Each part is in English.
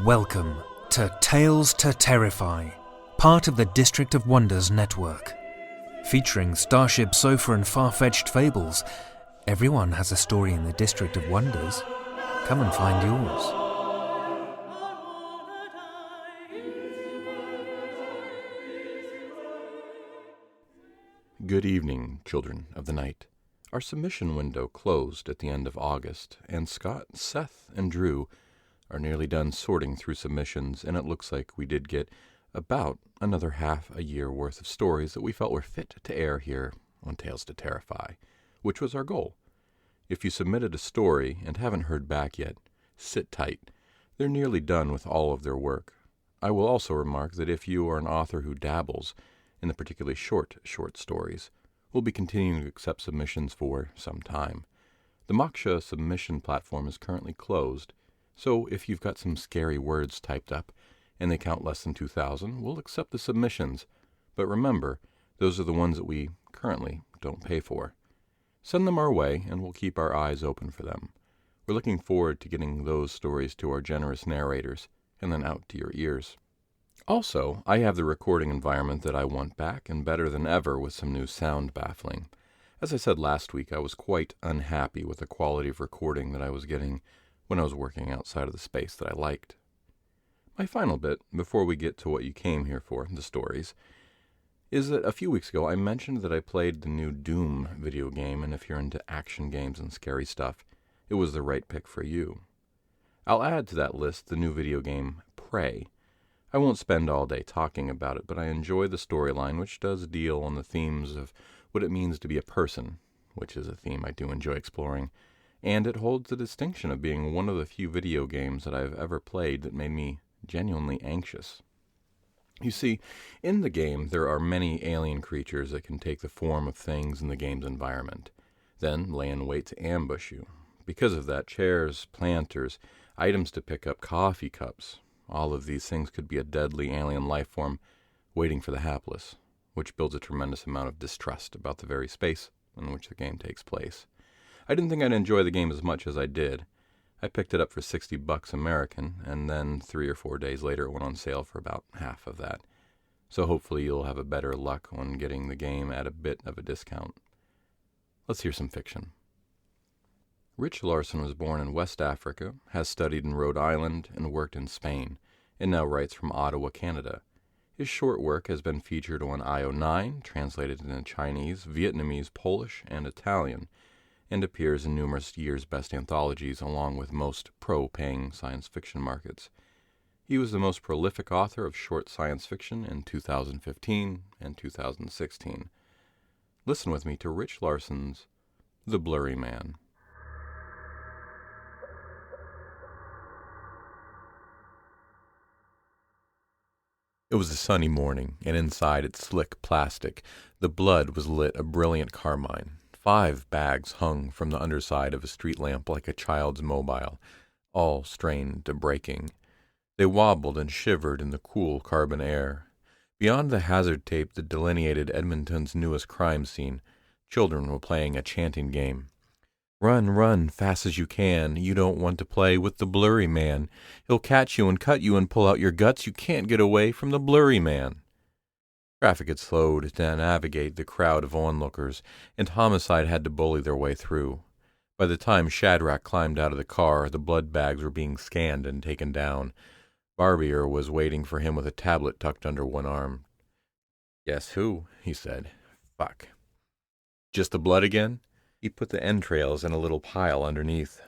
Welcome to Tales to Terrify, part of the District of Wonders network. Featuring Starship Sofa and far-fetched fables, everyone has a story in the District of Wonders. Come and find yours. Good evening, children of the night. Our submission window closed at the end of August, and Scott, Seth, and Drew are nearly done sorting through submissions, and it looks like we did get about another half a year worth of stories that we felt were fit to air here on Tales to Terrify, which was our goal. If you submitted a story and haven't heard back yet, sit tight. They're nearly done with all of their work. I will also remark that if you are an author who dabbles in the particularly short stories, we'll be continuing to accept submissions for some time. The Moksha submission platform is currently closed, so if you've got some scary words typed up and they count less than 2,000, we'll accept the submissions. But remember, those are the ones that we currently don't pay for. Send them our way, and we'll keep our eyes open for them. We're looking forward to getting those stories to our generous narrators, and then out to your ears. Also, I have the recording environment that I want back, and better than ever with some new sound baffling. As I said last week, I was quite unhappy with the quality of recording that I was getting when I was working outside of the space that I liked. My final bit, before we get to what you came here for, the stories, is that a few weeks ago I mentioned that I played the new Doom video game, and if you're into action games and scary stuff, it was the right pick for you. I'll add to that list the new video game, Prey. I won't spend all day talking about it, but I enjoy the storyline, which does deal on the themes of what it means to be a person, which is a theme I do enjoy exploring, and it holds the distinction of being one of the few video games that I've ever played that made me genuinely anxious. You see, in the game there are many alien creatures that can take the form of things in the game's environment, then lay in wait to ambush you. Because of that, chairs, planters, items to pick up, coffee cups, all of these things could be a deadly alien life form waiting for the hapless, which builds a tremendous amount of distrust about the very space in which the game takes place. I didn't think I'd enjoy the game as much as I did. I picked it up for $60 American, and then 3 or 4 days later it went on sale for about half of that. So hopefully you'll have a better luck on getting the game at a bit of a discount. Let's hear some fiction. Rich Larson was born in West Africa, has studied in Rhode Island, and worked in Spain, and now writes from Ottawa, Canada. His short work has been featured on IO9, translated into Chinese, Vietnamese, Polish, and Italian, and appears in numerous years' best anthologies along with most pro-paying science fiction markets. He was the most prolific author of short science fiction in 2015 and 2016. Listen with me to Rich Larson's The Blurry Man. It was a sunny morning, and inside its slick plastic, the blood was lit a brilliant carmine. 5 bags hung from the underside of a street lamp like a child's mobile, all strained to breaking. They wobbled and shivered in the cool carbon air. Beyond the hazard tape that delineated Edmonton's newest crime scene, children were playing a chanting game. Run, run, fast as you can. You don't want to play with the blurry man. He'll catch you and cut you and pull out your guts. You can't get away from the blurry man. Traffic had slowed to navigate the crowd of onlookers, and Homicide had to bully their way through. By the time Shadrach climbed out of the car, the blood bags were being scanned and taken down. Barbier was waiting for him with a tablet tucked under one arm. "Guess who?" he said. "Fuck. Just the blood again?" He put the entrails in a little pile underneath.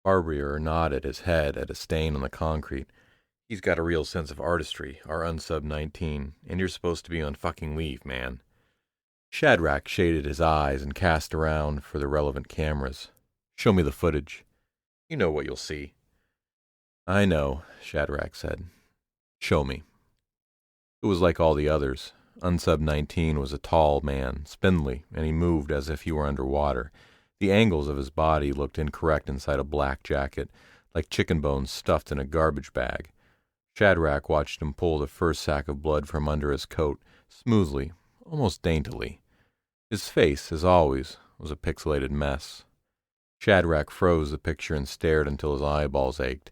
Barbier nodded his head at a stain on the concrete. "He's got a real sense of artistry, our unsub 19, and you're supposed to be on fucking leave, man." Shadrach shaded his eyes and cast around for the relevant cameras. "Show me the footage. You know what you'll see." "I know," Shadrach said. "Show me." It was like all the others. Unsub 19 was a tall man, spindly, and he moved as if he were underwater. The angles of his body looked incorrect inside a black jacket, like chicken bones stuffed in a garbage bag. Shadrach watched him pull the first sack of blood from under his coat, smoothly, almost daintily. His face, as always, was a pixelated mess. Shadrach froze the picture and stared until his eyeballs ached.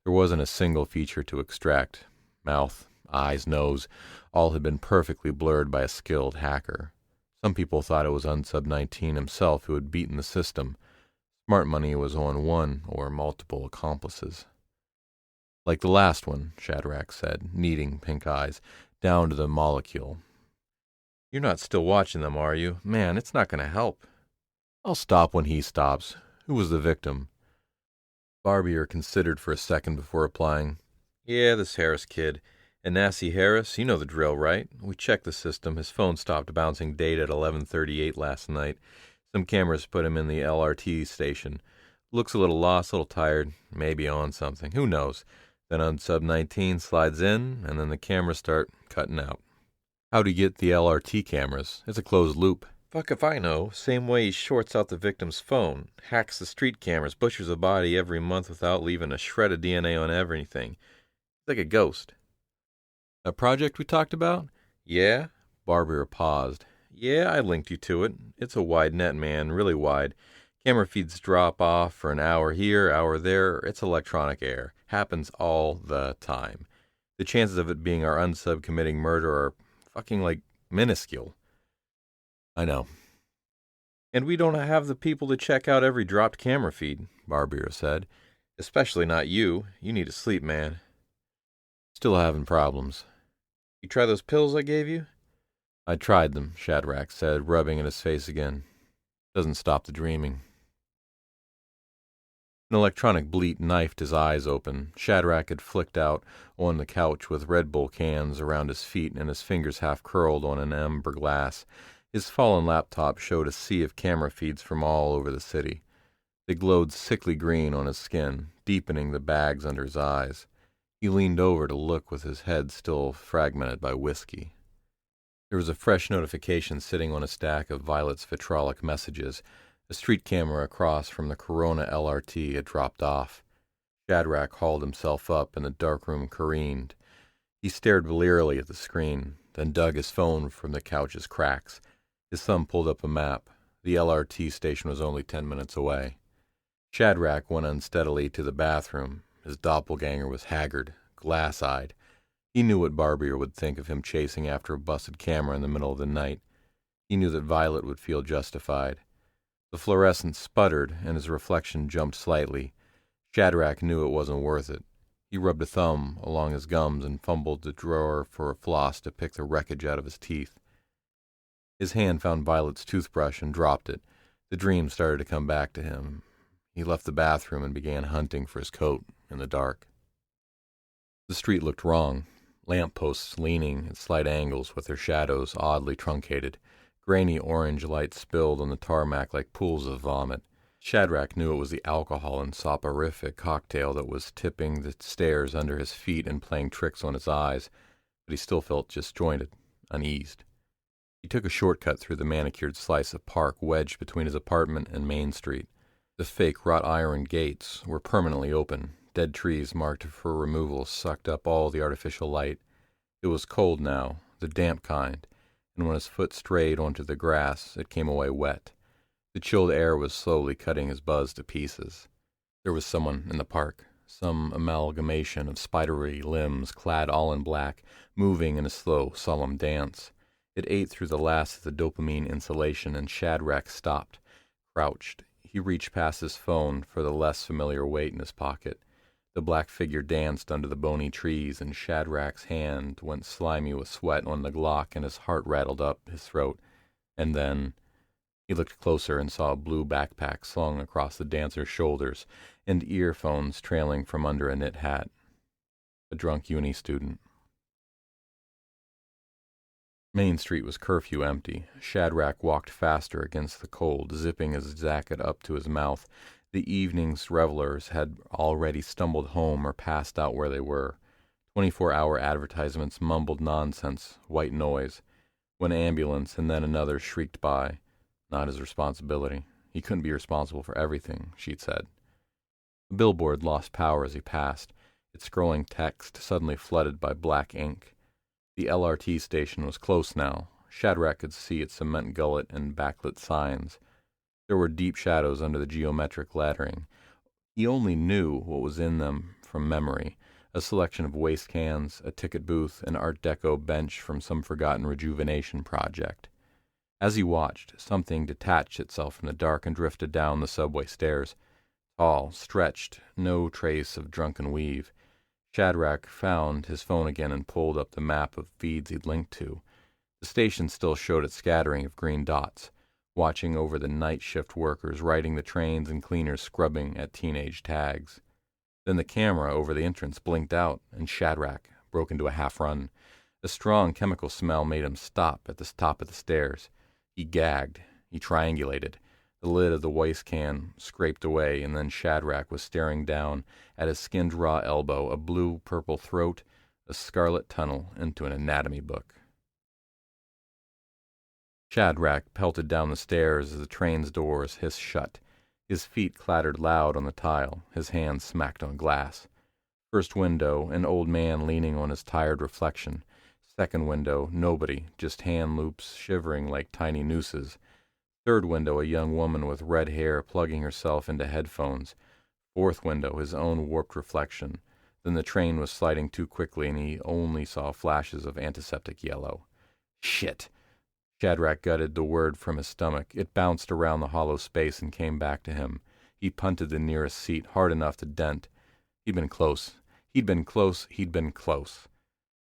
There wasn't a single feature to extract. Mouth, eyes, nose, all had been perfectly blurred by a skilled hacker. Some people thought it was Unsub 19 himself who had beaten the system. Smart money was on one or multiple accomplices. Like the last one, Shadrach said, kneading pink eyes, down to the molecule. You're not still watching them, are you? Man, it's not going to help. I'll stop when he stops. Who was the victim? Barbier considered for a second before replying. Yeah, this Harris kid. And Nasty Harris, you know the drill, right? We checked the system. His phone stopped bouncing data at 11:38 last night. Some cameras put him in the LRT station. Looks a little lost, a little tired, maybe on something. Who knows? Then Unsub 19 slides in, and then the cameras start cutting out. How'd he get the LRT cameras? It's a closed loop. Fuck if I know. Same way he shorts out the victim's phone, hacks the street cameras, butchers a body every month without leaving a shred of DNA on everything. It's like a ghost. A project we talked about? Yeah? Barbier paused. Yeah, I linked you to it. It's a wide net, man, really wide. Camera feeds drop off for an hour here, hour there. It's electronic air. Happens all the time. The chances of it being our unsub committing murder are fucking, minuscule. I know. And we don't have the people to check out every dropped camera feed, Barbier said. Especially not you. You need to sleep, man. Still having problems. You try those pills I gave you? I tried them, Shadrach said, rubbing at his face again. Doesn't stop the dreaming. An electronic bleat knifed his eyes open. Shadrach had flicked out on the couch with Red Bull cans around his feet and his fingers half curled on an amber glass. His fallen laptop showed a sea of camera feeds from all over the city. They glowed sickly green on his skin, deepening the bags under his eyes. He leaned over to look with his head still fragmented by whiskey. There was a fresh notification sitting on a stack of Violet's vitrolic messages. A street camera across from the Corona LRT had dropped off. Shadrach hauled himself up and the darkroom careened. He stared blearily at the screen, then dug his phone from the couch's cracks. His thumb pulled up a map. The LRT station was only 10 minutes away. Shadrach went unsteadily to the bathroom. His doppelganger was haggard, glass-eyed. He knew what Barbier would think of him chasing after a busted camera in the middle of the night. He knew that Violet would feel justified. The fluorescent sputtered, and his reflection jumped slightly. Shadrach knew it wasn't worth it. He rubbed a thumb along his gums and fumbled the drawer for a floss to pick the wreckage out of his teeth. His hand found Violet's toothbrush and dropped it. The dream started to come back to him. He left the bathroom and began hunting for his coat in the dark. The street looked wrong. Lamp posts leaning at slight angles with their shadows oddly truncated. Grainy orange light spilled on the tarmac like pools of vomit. Shadrach knew it was the alcohol and soporific cocktail that was tipping the stairs under his feet and playing tricks on his eyes, but he still felt disjointed, uneased. He took a shortcut through the manicured slice of park wedged between his apartment and Main Street. The fake wrought iron gates were permanently open. Dead trees marked for removal sucked up all the artificial light. It was cold now, the damp kind, and when his foot strayed onto the grass, it came away wet. The chilled air was slowly cutting his buzz to pieces. There was someone in the park, some amalgamation of spidery limbs clad all in black, moving in a slow, solemn dance. It ate through the last of the dopamine insulation, and Shadrach stopped, crouched. He reached past his phone for the less familiar weight in his pocket. The black figure danced under the bony trees, and Shadrach's hand went slimy with sweat on the Glock, and his heart rattled up his throat. And then he looked closer and saw a blue backpack slung across the dancer's shoulders, and earphones trailing from under a knit hat. A drunk uni student. Main Street was curfew empty. Shadrach walked faster against the cold, zipping his jacket up to his mouth. The evening's revelers had already stumbled home or passed out where they were. 24-hour advertisements mumbled nonsense, white noise. One ambulance and then another shrieked by. Not his responsibility. He couldn't be responsible for everything, she'd said. A billboard lost power as he passed, its scrolling text suddenly flooded by black ink. The LRT station was close now. Shadrach could see its cement gullet and backlit signs. There were deep shadows under the geometric lettering. He only knew what was in them from memory, a selection of waste cans, a ticket booth, an Art Deco bench from some forgotten rejuvenation project. As he watched, something detached itself from the dark and drifted down the subway stairs. Tall, stretched, no trace of drunken weave. Shadrach found his phone again and pulled up the map of feeds he'd linked to. The station still showed its scattering of green dots, watching over the night shift workers riding the trains and cleaners scrubbing at teenage tags. Then the camera over the entrance blinked out, and Shadrach broke into a half-run. A strong chemical smell made him stop at the top of the stairs. He gagged. He triangulated. The lid of the waste can scraped away, and then Shadrach was staring down at his skinned raw elbow, a blue-purple throat, a scarlet tunnel into an anatomy book. Shadrach pelted down the stairs as the train's doors hissed shut. His feet clattered loud on the tile. His hands smacked on glass. First window, an old man leaning on his tired reflection. Second window, nobody, just hand loops shivering like tiny nooses. Third window, a young woman with red hair plugging herself into headphones. Fourth window, his own warped reflection. Then the train was sliding too quickly, and he only saw flashes of antiseptic yellow. Shit! Shadrach gutted the word from his stomach. It bounced around the hollow space and came back to him. He punted the nearest seat hard enough to dent. He'd been close. He'd been close. He'd been close.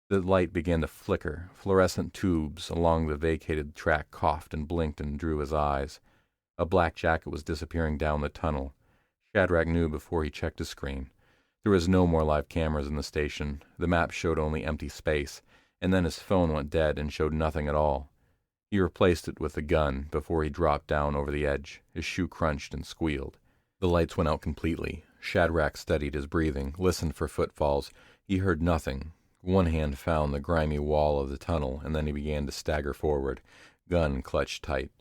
The light began to flicker. Fluorescent tubes along the vacated track coughed and blinked and drew his eyes. A black jacket was disappearing down the tunnel. Shadrach knew before he checked his screen. There was no more live cameras in the station. The map showed only empty space, and then his phone went dead and showed nothing at all. He replaced it with the gun before he dropped down over the edge. His shoe crunched and squealed. The lights went out completely. Shadrach steadied his breathing, listened for footfalls. He heard nothing. One hand found the grimy wall of the tunnel, and then he began to stagger forward, gun clutched tight.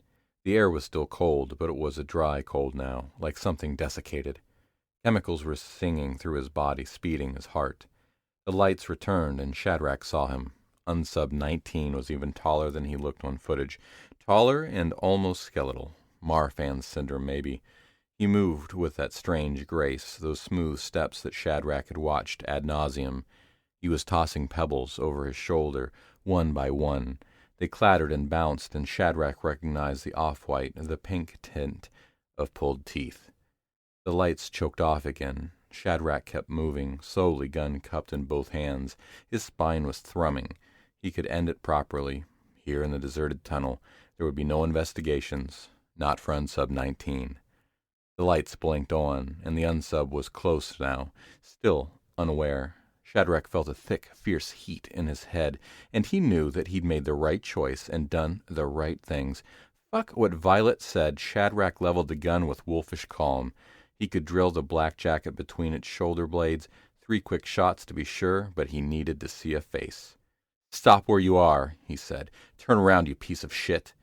The air was still cold, but it was a dry cold now, like something desiccated. Chemicals were singing through his body, speeding his heart. The lights returned, and Shadrach saw him. Unsub 19 was even taller than he looked on footage. Taller and almost skeletal. Marfan syndrome, maybe. He moved with that strange grace, those smooth steps that Shadrach had watched ad nauseum. He was tossing pebbles over his shoulder, one by one. They clattered and bounced, and Shadrach recognized the off-white, the pink tint of pulled teeth. The lights choked off again. Shadrach kept moving, slowly, gun cupped in both hands. His spine was thrumming. He could end it properly. Here in the deserted tunnel, there would be no investigations, not for Unsub 19. The lights blinked on, and the Unsub was close now, still unaware. Shadrach felt a thick, fierce heat in his head, and he knew that he'd made the right choice and done the right things. Fuck what Violet said. Shadrach leveled the gun with wolfish calm. He could drill the black jacket between its shoulder blades, 3 quick shots to be sure, but he needed to see a face. "Stop where you are," he said. "Turn around, you piece of shit."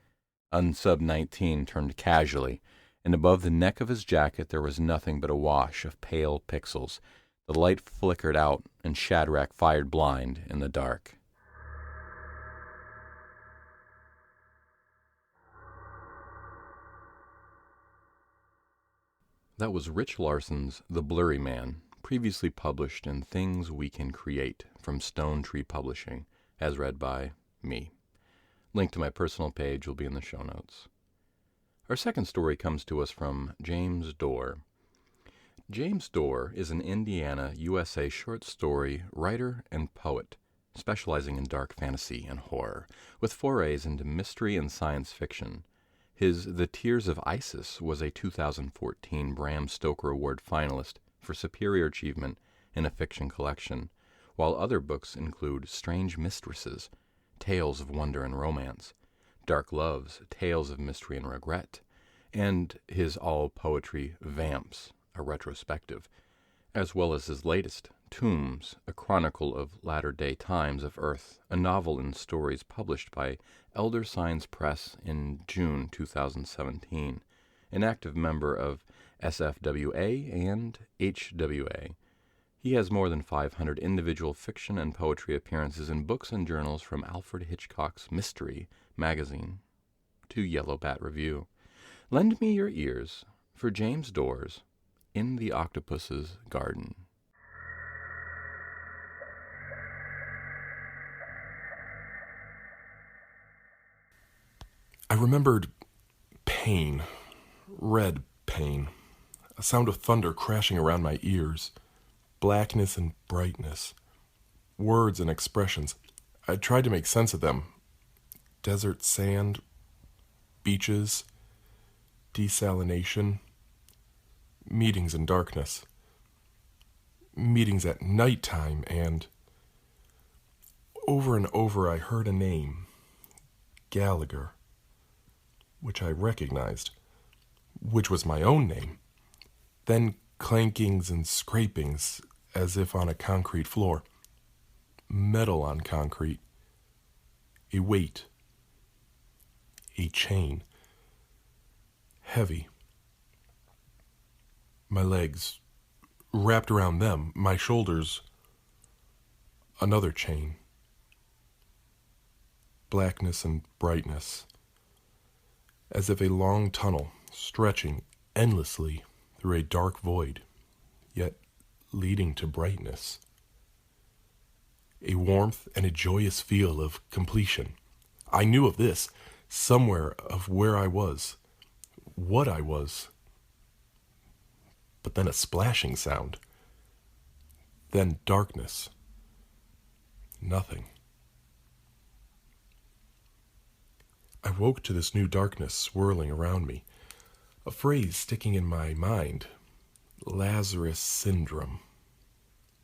Unsub 19 turned casually, and above the neck of his jacket there was nothing but a wash of pale pixels. The light flickered out, and Shadrach fired blind in the dark. That was Rich Larson's The Blurry Man, previously published in Things We Can Create from Stone Tree Publishing, as read by me. Link to my personal page will be in the show notes. Our second story comes to us from James Dorr. James Dorr is an Indiana, USA short story writer and poet, specializing in dark fantasy and horror, with forays into mystery and science fiction. His The Tears of Isis was a 2014 Bram Stoker Award finalist for superior achievement in a fiction collection, while other books include Strange Mistresses, Tales of Wonder and Romance, Dark Loves, Tales of Mystery and Regret, and his all-poetry Vamps, a retrospective, as well as his latest, Tombs, a chronicle of latter-day times of Earth, a novel and stories published by Elder Signs Press in June 2017, an active member of SFWA and HWA. He has more than 500 individual fiction and poetry appearances in books and journals from Alfred Hitchcock's Mystery magazine to Yellow Bat Review. Lend me your ears for James Dorr's In the Octopus's Garden. remembered pain, red pain, a sound of thunder crashing around my ears, blackness and brightness, words and expressions. I tried to make sense of them. Desert sand, beaches, desalination, meetings in darkness, meetings at nighttime, and over I heard a name, Gallagher, which I recognized, which was my own name. Then clankings and scrapings as if on a concrete floor, metal on concrete, a weight, a chain, heavy. My legs, wrapped around them, my shoulders, another chain. Blackness and brightness, as if a long tunnel stretching endlessly through a dark void, yet leading to brightness. A warmth and a joyous feel of completion. I knew of this, somewhere of where I was, what I was. But then a splashing sound. Then darkness. Nothing. I woke to this new darkness swirling around me. A phrase sticking in my mind. Lazarus syndrome.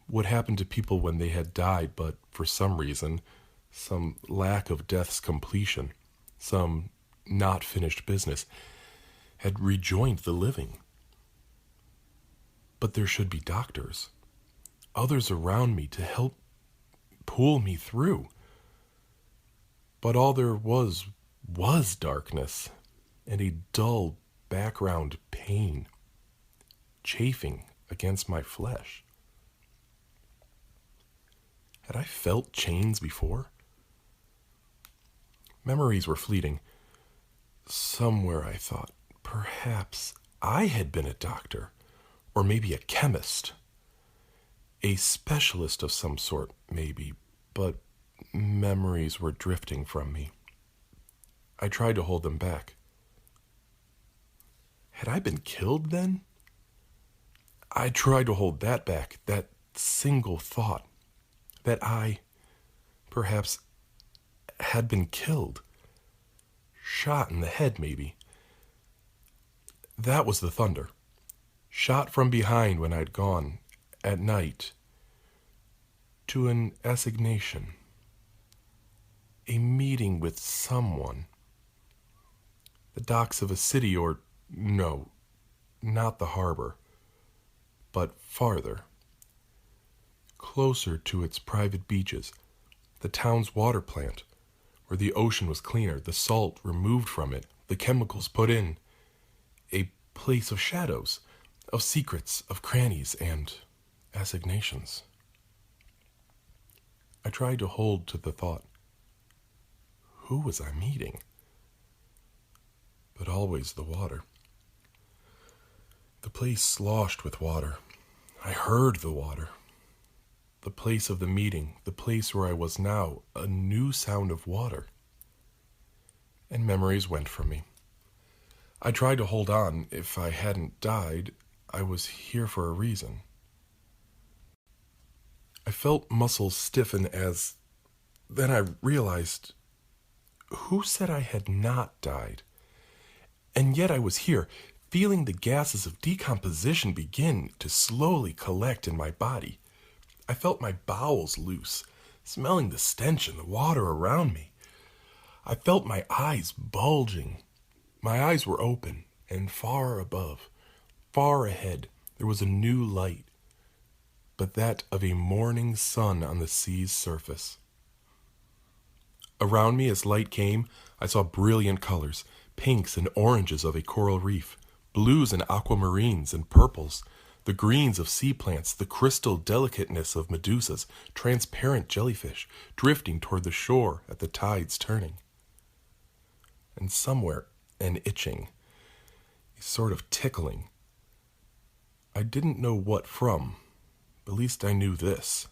What happened to people when they had died, but for some reason, some lack of death's completion, some not finished business, had rejoined the living. But there should be doctors, others around me to help pull me through. But all there was darkness and a dull background pain, chafing against my flesh. Had I felt chains before? Memories were fleeting. Somewhere I thought, perhaps I had been a doctor, or maybe a chemist, a specialist of some sort, maybe, but memories were drifting from me. I tried to hold them back. Had I been killed then? I tried to hold that back, that single thought, that I, perhaps, had been killed. Shot in the head, maybe. That was the thunder. Shot from behind when I'd gone, at night, to an assignation. A meeting with someone. The docks of a city, or no, not the harbor, but farther. Closer to its private beaches, the town's water plant, where the ocean was cleaner, the salt removed from it, the chemicals put in. A place of shadows, of secrets, of crannies, and assignations. I tried to hold to the thought. Who was I meeting? But always the water. The place sloshed with water. I heard the water. The place of the meeting, the place where I was now, a new sound of water. And memories went from me. I tried to hold on. If I hadn't died, I was here for a reason. I felt muscles stiffen as... Then I realized, who said I had not died? And yet I was here, feeling the gases of decomposition begin to slowly collect in my body. I felt my bowels loose, smelling the stench and the water around me. I felt my eyes bulging. My eyes were open, and far above, far ahead, there was a new light, but that of a morning sun on the sea's surface. Around me, as light came, I saw brilliant colors, pinks and oranges of a coral reef, blues and aquamarines and purples, the greens of sea plants, the crystal delicateness of medusas, transparent jellyfish, drifting toward the shore at the tide's turning. And somewhere, an itching, a sort of tickling. I didn't know what from, but at least I knew this,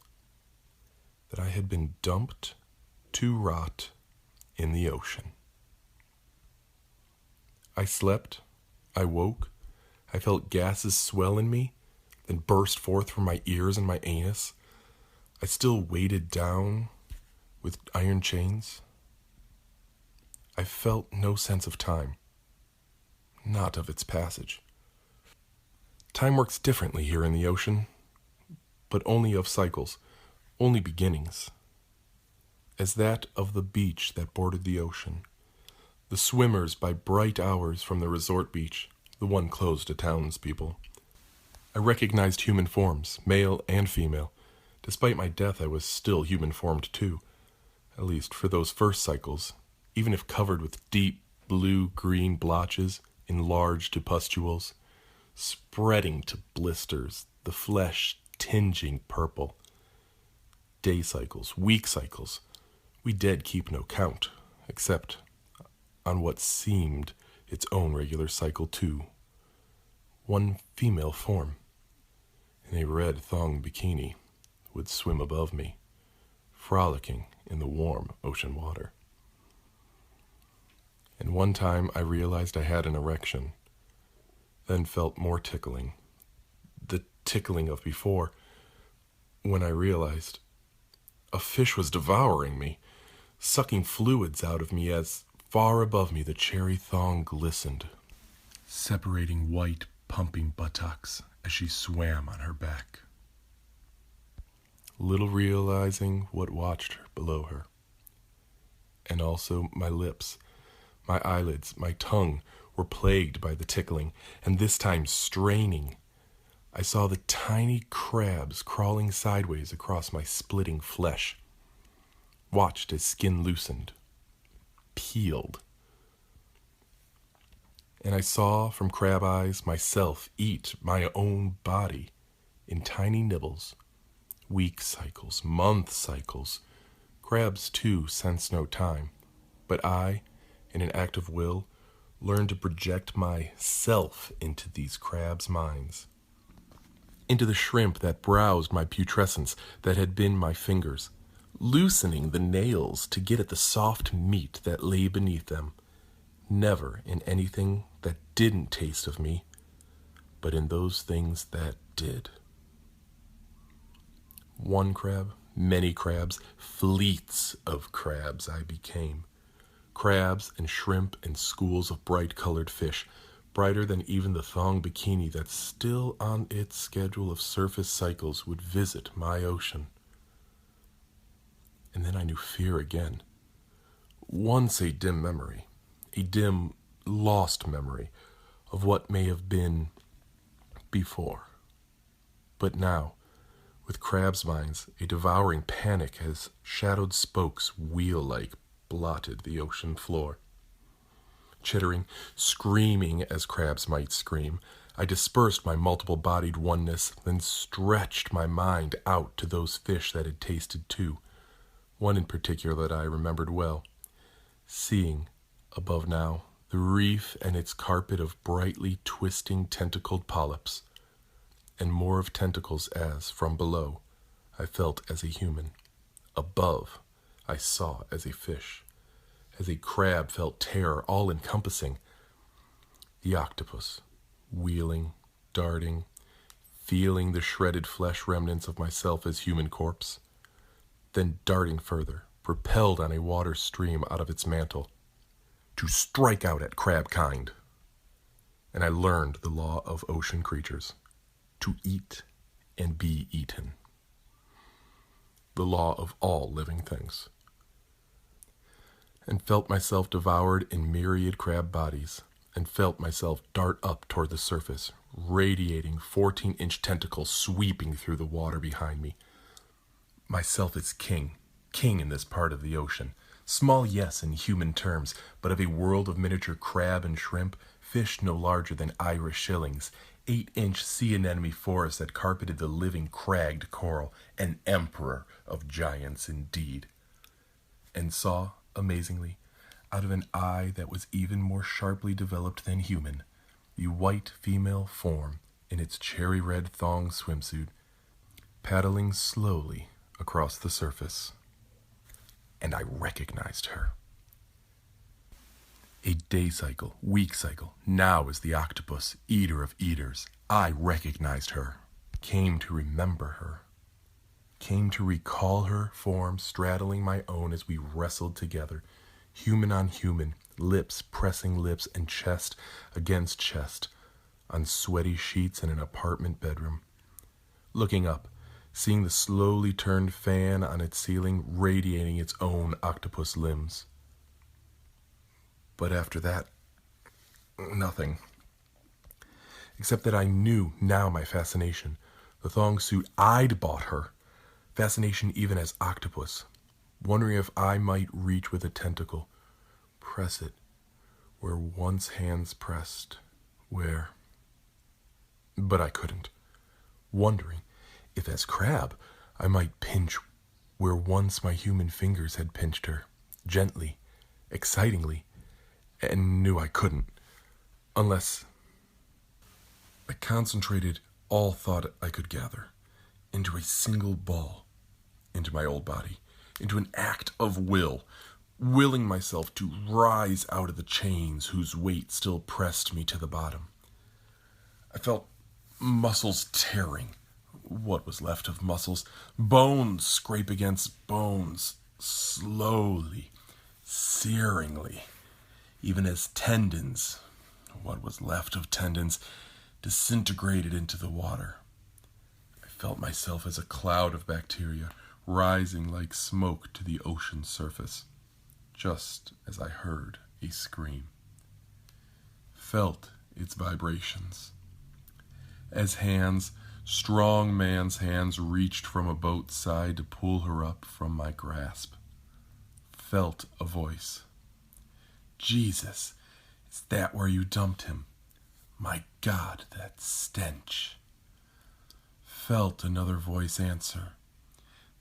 that I had been dumped to rot in the ocean. I slept, I woke, I felt gases swell in me, then burst forth from my ears and my anus. I still weighted down with iron chains. I felt no sense of time, not of its passage. Time works differently here in the ocean, but only of cycles, only beginnings, as that of the beach that bordered the ocean. The swimmers by bright hours from the resort beach, the one closed to townspeople. I recognized human forms, male and female. Despite my death, I was still human-formed too, at least for those first cycles, even if covered with deep blue-green blotches, enlarged to pustules, spreading to blisters, the flesh tinging purple. Day cycles, week cycles, we dead keep no count, except on what seemed its own regular cycle too. One female form, in a red thong bikini, would swim above me, frolicking in the warm ocean water. And one time I realized I had an erection, then felt more tickling. The tickling of before, when I realized a fish was devouring me, sucking fluids out of me as far above me the cherry thong glistened, separating white, pumping buttocks as she swam on her back. Little realizing what watched her below her. And also my lips, my eyelids, my tongue were plagued by the tickling, and this time straining. I saw the tiny crabs crawling sideways across my splitting flesh, watched as skin loosened, peeled. And I saw from crab eyes myself eat my own body in tiny nibbles, week cycles, month cycles. Crabs, too, sense no time, but I, in an act of will, learned to project myself into these crabs' minds, into the shrimp that browsed my putrescence that had been my fingers, loosening the nails to get at the soft meat that lay beneath them, never in anything that didn't taste of me, but in those things that did. One crab, many crabs, fleets of crabs I became. Crabs and shrimp and schools of bright-colored fish, brighter than even the thong bikini that still on its schedule of surface cycles would visit my ocean. And then I knew fear again. Once a dim memory, a dim, lost memory of what may have been before. But now, with crabs' minds, a devouring panic as shadowed spokes wheel-like blotted the ocean floor. Chittering, screaming as crabs might scream, I dispersed my multiple-bodied oneness, then stretched my mind out to those fish that had tasted too, one in particular that I remembered well, seeing, above now, the reef and its carpet of brightly twisting tentacled polyps, and more of tentacles as, from below, I felt as a human. Above, I saw as a fish, as a crab felt terror all-encompassing. The octopus, wheeling, darting, feeling the shredded flesh remnants of myself as human corpse, then darting further, propelled on a water stream out of its mantle, to strike out at crab kind. And I learned the law of ocean creatures, to eat and be eaten. The law of all living things. And felt myself devoured in myriad crab bodies, and felt myself dart up toward the surface, radiating 14-inch tentacles sweeping through the water behind me. Myself is king in this part of the ocean. Small, yes, in human terms, but of a world of miniature crab and shrimp, fish no larger than Irish shillings, 8-inch sea anemone forest that carpeted the living cragged coral, an emperor of giants indeed. And saw, amazingly, out of an eye that was even more sharply developed than human, the white female form in its cherry-red thong swimsuit, paddling slowly across the surface. And I recognized her. A day cycle, week cycle. Now is the octopus, eater of eaters. I recognized her, came to remember her, came to recall her form straddling my own as we wrestled together, human on human, lips pressing lips and chest against chest, on sweaty sheets in an apartment bedroom. Looking up, seeing the slowly turned fan on its ceiling radiating its own octopus limbs. But after that, nothing. Except that I knew now my fascination, the thong suit I'd bought her, fascination even as octopus, wondering if I might reach with a tentacle, press it, where once hands pressed, where... But I couldn't, wondering if as crab I might pinch where once my human fingers had pinched her, gently, excitingly, and knew I couldn't, unless I concentrated all thought I could gather into a single ball, into my old body, into an act of will, willing myself to rise out of the chains whose weight still pressed me to the bottom. I felt muscles tearing, what was left of muscles, bones scrape against bones, slowly, searingly, even as tendons, what was left of tendons, disintegrated into the water. I felt myself as a cloud of bacteria rising like smoke to the ocean surface, just as I heard a scream. Felt its vibrations. As hands, strong man's hands, reached from a boat's side to pull her up from my grasp. Felt a voice. Jesus, is that where you dumped him? My God, that stench. Felt another voice answer.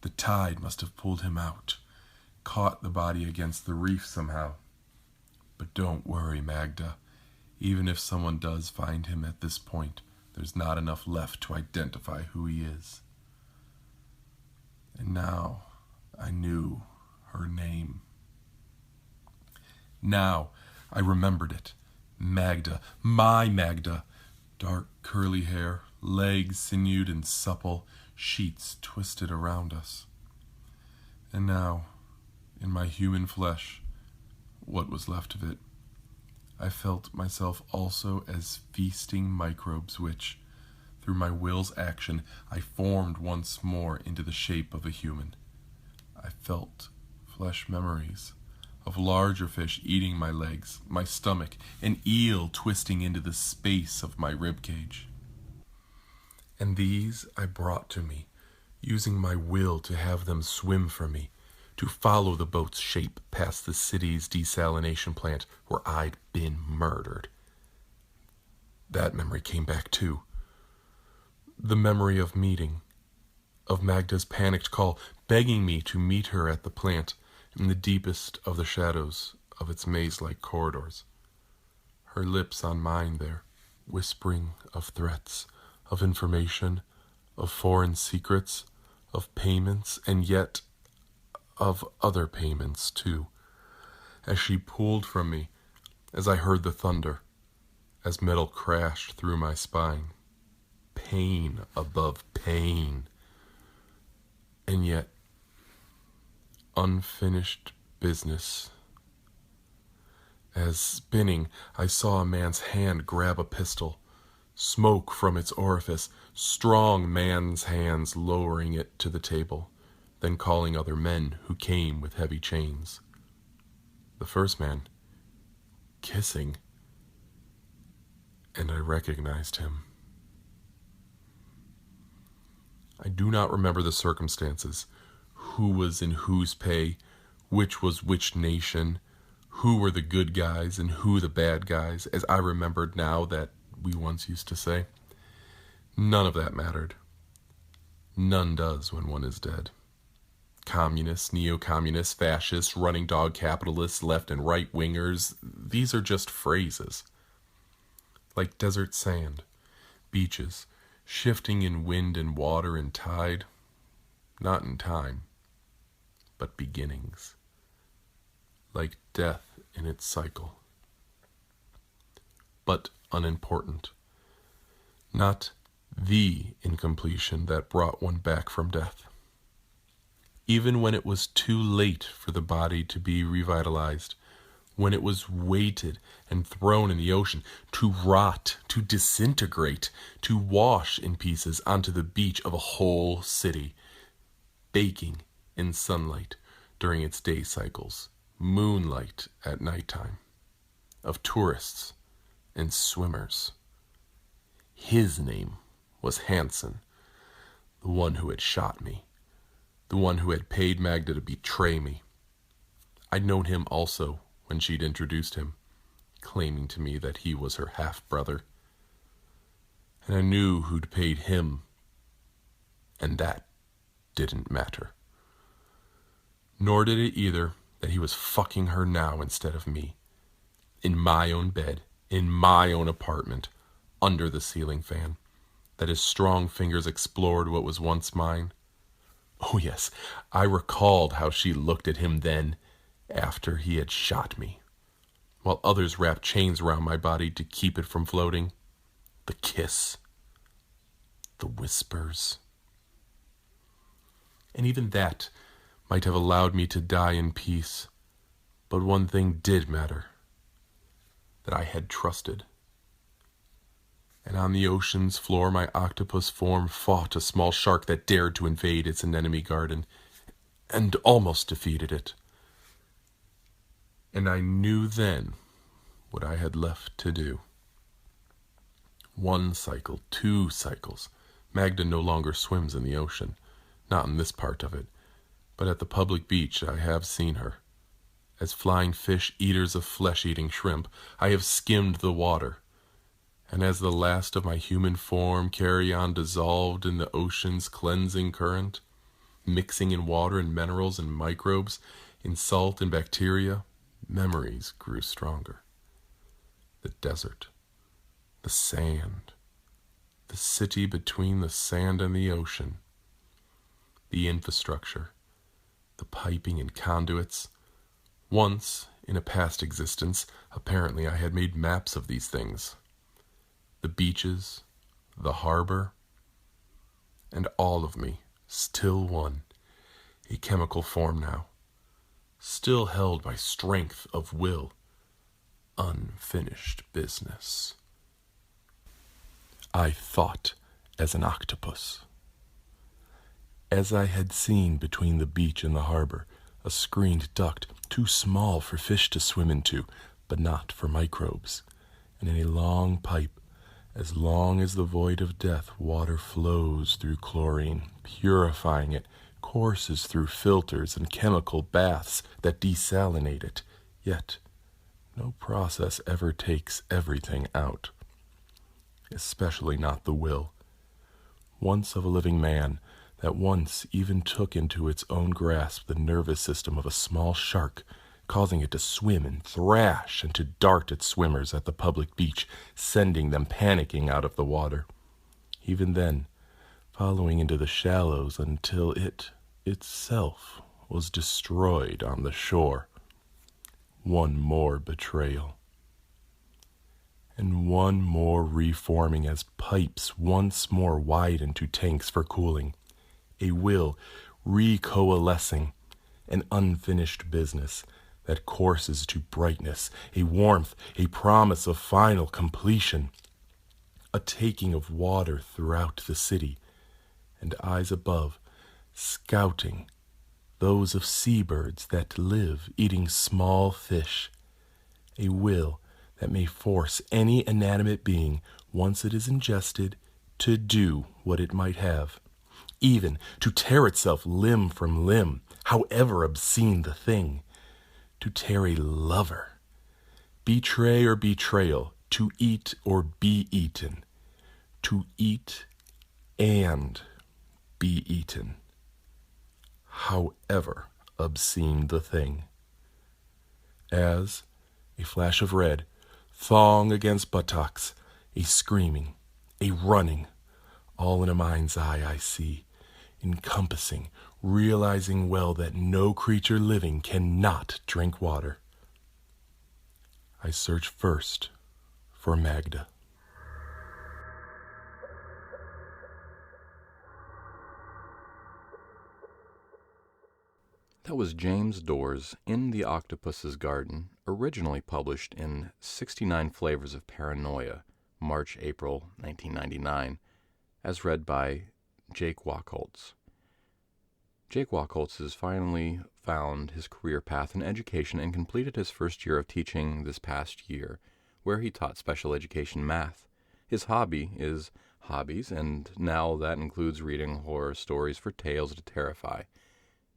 The tide must have pulled him out, caught the body against the reef somehow. But don't worry, Magda. Even if someone does find him at this point, there's not enough left to identify who he is. And now I knew her name. Now I remembered it. Magda, my Magda. Dark curly hair, legs sinewed and supple, sheets twisted around us. And now, in my human flesh, what was left of it, I felt myself also as feasting microbes which, through my will's action, I formed once more into the shape of a human. I felt flesh memories of larger fish eating my legs, my stomach, an eel twisting into the space of my ribcage. And these I brought to me, using my will to have them swim for me, to follow the boat's shape past the city's desalination plant where I'd been murdered. That memory came back too. The memory of meeting, of Magda's panicked call, begging me to meet her at the plant in the deepest of the shadows of its maze-like corridors. Her lips on mine there, whispering of threats, of information, of foreign secrets, of payments, and yet of other payments, too, as she pulled from me, as I heard the thunder, as metal crashed through my spine. Pain above pain. And yet, unfinished business. As spinning, I saw a man's hand grab a pistol, smoke from its orifice, strong man's hands lowering it to the table, then calling other men who came with heavy chains. The first man, kissing, and I recognized him. I do not remember the circumstances, who was in whose pay, which was which nation, who were the good guys and who the bad guys, as I remembered now that we once used to say. None of that mattered. None does when one is dead. Communists, neo-communists, fascists, running dog capitalists, left and right wingers, these are just phrases. Like desert sand, beaches, shifting in wind and water and tide, not in time, but beginnings. Like death in its cycle. but unimportant. Not the incompletion that brought one back from death. Even when it was too late for the body to be revitalized, when it was weighted and thrown in the ocean, to rot, to disintegrate, to wash in pieces onto the beach of a whole city, baking in sunlight during its day cycles, moonlight at nighttime, of tourists and swimmers. His name was Hansen, the one who had shot me, the one who had paid Magda to betray me. I'd known him also when she'd introduced him, claiming to me that he was her half-brother. And I knew who'd paid him, and that didn't matter. Nor did it either that he was fucking her now instead of me, in my own bed, in my own apartment, under the ceiling fan, that his strong fingers explored what was once mine. Oh yes, I recalled how she looked at him then, after he had shot me, while others wrapped chains around my body to keep it from floating. The kiss, the whispers. And even that might have allowed me to die in peace, but one thing did matter, that I had trusted. And on the ocean's floor my octopus form fought a small shark that dared to invade its anemone garden, and almost defeated it. And I knew then what I had left to do. 1 cycle, 2 cycles. Magda no longer swims in the ocean, not in this part of it, but at the public beach I have seen her. As flying fish, eaters of flesh-eating shrimp, I have skimmed the water. And as the last of my human form carrion dissolved in the ocean's cleansing current, mixing in water and minerals and microbes, in salt and bacteria, memories grew stronger. The desert, the sand, the city between the sand and the ocean, the infrastructure, the piping and conduits. Once, in a past existence, apparently I had made maps of these things. The beaches, the harbor, and all of me, still one, a chemical form now, still held by strength of will, unfinished business. I thought as an octopus. As I had seen between the beach and the harbor, a screened duct too small for fish to swim into, but not for microbes, and in a long pipe, as long as the void of death, water flows through chlorine, purifying it, courses through filters and chemical baths that desalinate it, yet no process ever takes everything out, especially not the will, once of a living man, that once even took into its own grasp the nervous system of a small shark, causing it to swim and thrash and to dart at swimmers at the public beach, sending them panicking out of the water. Even then, following into the shallows until it itself was destroyed on the shore. One more betrayal. And one more reforming as pipes once more widen to tanks for cooling. A will recoalescing, an unfinished business that courses to brightness, a warmth, a promise of final completion. A taking of water throughout the city, and eyes above, scouting those of seabirds that live eating small fish, a will that may force any inanimate being, once it is ingested, to do what it might have, even to tear itself limb from limb, however obscene the thing, to tear a lover, betray or betrayal, to eat or be eaten, to eat and be eaten, however obscene the thing. As, a flash of red, thong against buttocks, a screaming, a running, all in a mind's eye I see, encompassing, realizing well that no creature living cannot drink water. I search first for Magda. That was James Dorr's In the Octopus's Garden, originally published in 69 Flavors of Paranoia, March-April 1999, as read by Jake Wachholtz. Jake Wachholtz has finally found his career path in education and completed his first year of teaching this past year, where he taught special education math. His hobby is hobbies, and now that includes reading horror stories for Tales to Terrify.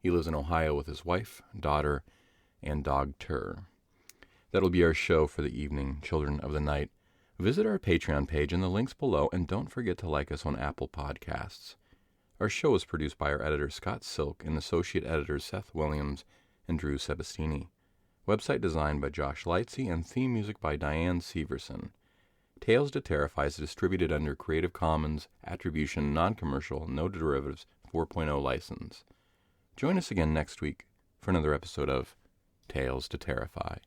He lives in Ohio with his wife, daughter, and dog Tur. That'll be our show for the evening, Children of the Night. Visit our Patreon page in the links below, and don't forget to like us on Apple Podcasts. Our show is produced by our editor Scott Silk and associate editors Seth Williams and Drew Sebastini. Website designed by Josh Lightsey and theme music by Diane Severson. Tales to Terrify is distributed under Creative Commons Attribution Non-Commercial No Derivatives 4.0 license. Join us again next week for another episode of Tales to Terrify.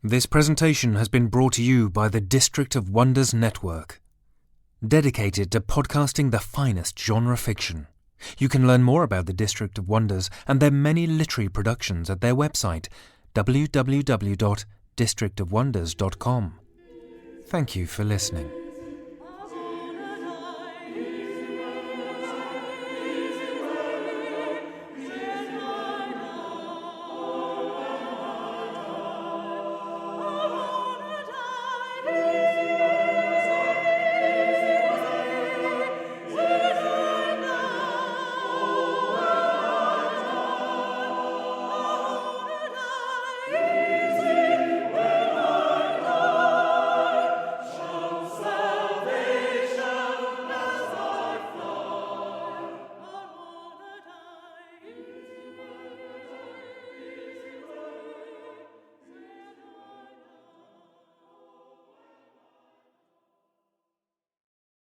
This presentation has been brought to you by the District of Wonders Network, dedicated to podcasting the finest genre fiction. You can learn more about the District of Wonders and their many literary productions at their website, www.districtofwonders.com. Thank you for listening.